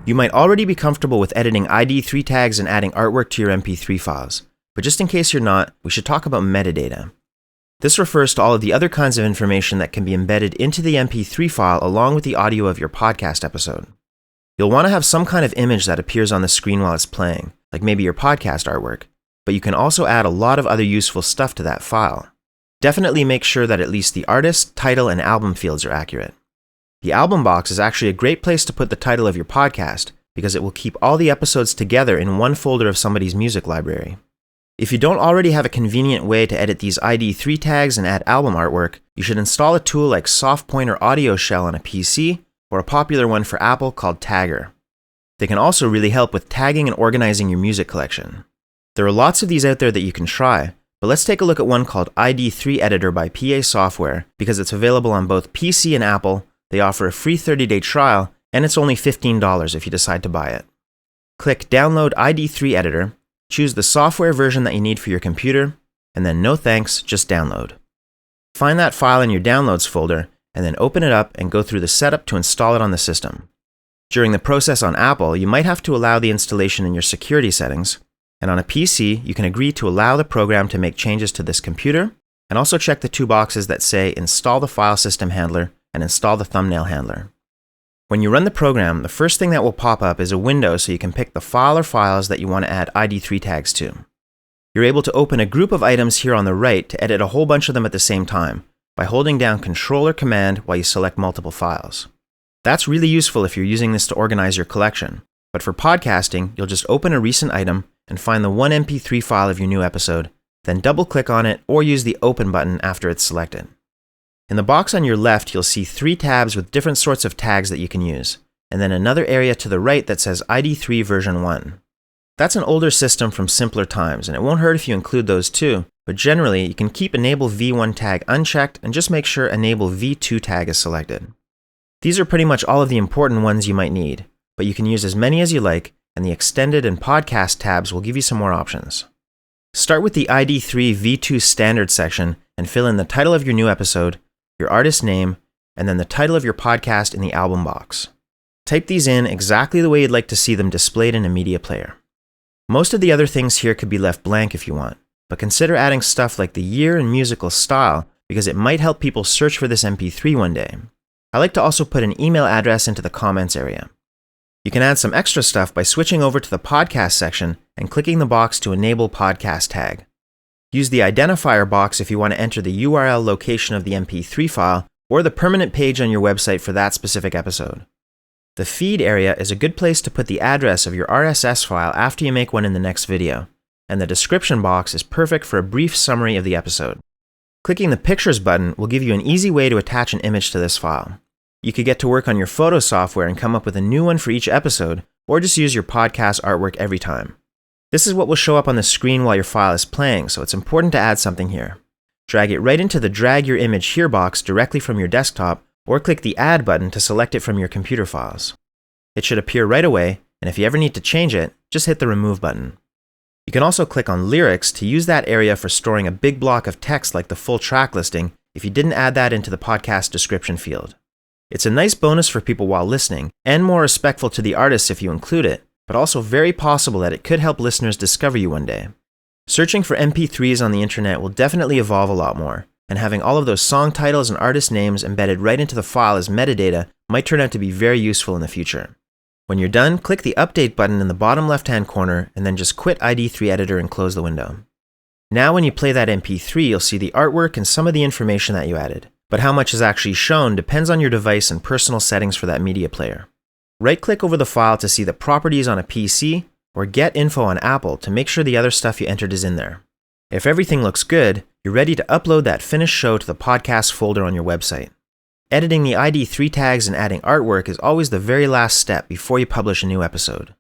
You might already be comfortable with editing ID3 tags and adding artwork to your MP3 files, but just in case you're not, we should talk about metadata. This refers to all of the other kinds of information that can be embedded into the MP3 file along with the audio of your podcast episode. You'll want to have some kind of image that appears on the screen while it's playing, like maybe your podcast artwork, but you can also add a lot of other useful stuff to that file. Definitely make sure that at least the artist, title, and album fields are accurate. The album box is actually a great place to put the title of your podcast because it will keep all the episodes together in one folder of somebody's music library. If you don't already have a convenient way to edit these ID3 tags and add album artwork, you should install a tool like SoftPointer Audio Shell on a PC, or a popular one for Apple called Tagger. They can also really help with tagging and organizing your music collection. There are lots of these out there that you can try, but let's take a look at one called ID3 Editor by PA Software because it's available on both PC and Apple. They offer a free 30-day trial, and it's only $15 if you decide to buy it. Click Download ID3 Editor, choose the software version that you need for your computer, and then no thanks, just download. Find that file in your Downloads folder, and then open it up and go through the setup to install it on the system. During the process on Apple, you might have to allow the installation in your security settings, and on a PC, you can agree to allow the program to make changes to this computer, and also check the two boxes that say Install the File System Handler and Install the Thumbnail Handler. When you run the program, the first thing that will pop up is a window so you can pick the file or files that you want to add ID3 tags to. You're able to open a group of items here on the right to edit a whole bunch of them at the same time by holding down Control or Command while you select multiple files. That's really useful if you're using this to organize your collection, but for podcasting, you'll just open a recent item and find the one MP3 file of your new episode, then double-click on it or use the Open button after it's selected. In the box on your left, you'll see 3 tabs with different sorts of tags that you can use, and then another area to the right that says ID3 version 1. That's an older system from simpler times, and it won't hurt if you include those too, but generally you can keep Enable V1 tag unchecked and just make sure Enable V2 tag is selected. These are pretty much all of the important ones you might need, but you can use as many as you like, and the Extended and Podcast tabs will give you some more options. Start with the ID3 V2 Standard section and fill in the title of your new episode, your artist name, and then the title of your podcast in the album box. Type these in exactly the way you'd like to see them displayed in a media player. Most of the other things here could be left blank if you want, but consider adding stuff like the year and musical style because it might help people search for this MP3 one day. I like to also put an email address into the comments area. You can add some extra stuff by switching over to the podcast section and clicking the box to enable podcast tag. Use the identifier box if you want to enter the URL location of the MP3 file or the permanent page on your website for that specific episode. The feed area is a good place to put the address of your RSS file after you make one in the next video, and the description box is perfect for a brief summary of the episode. Clicking the Pictures button will give you an easy way to attach an image to this file. You could get to work on your photo software and come up with a new one for each episode, or just use your podcast artwork every time. This is what will show up on the screen while your file is playing, so it's important to add something here. Drag it right into the Drag Your Image Here box directly from your desktop, or click the Add button to select it from your computer files. It should appear right away, and if you ever need to change it, just hit the Remove button. You can also click on Lyrics to use that area for storing a big block of text like the full track listing if you didn't add that into the podcast description field. It's a nice bonus for people while listening, and more respectful to the artists if you include it, but also very possible that it could help listeners discover you one day. Searching for MP3s on the internet will definitely evolve a lot more, and having all of those song titles and artist names embedded right into the file as metadata might turn out to be very useful in the future. When you're done, click the Update button in the bottom left-hand corner, and then just quit ID3 Editor and close the window. Now when you play that MP3, you'll see the artwork and some of the information that you added, but how much is actually shown depends on your device and personal settings for that media player. Right-click over the file to see the properties on a PC, or Get Info on Apple to make sure the other stuff you entered is in there. If everything looks good, you're ready to upload that finished show to the podcast folder on your website. Editing the ID3 tags and adding artwork is always the very last step before you publish a new episode.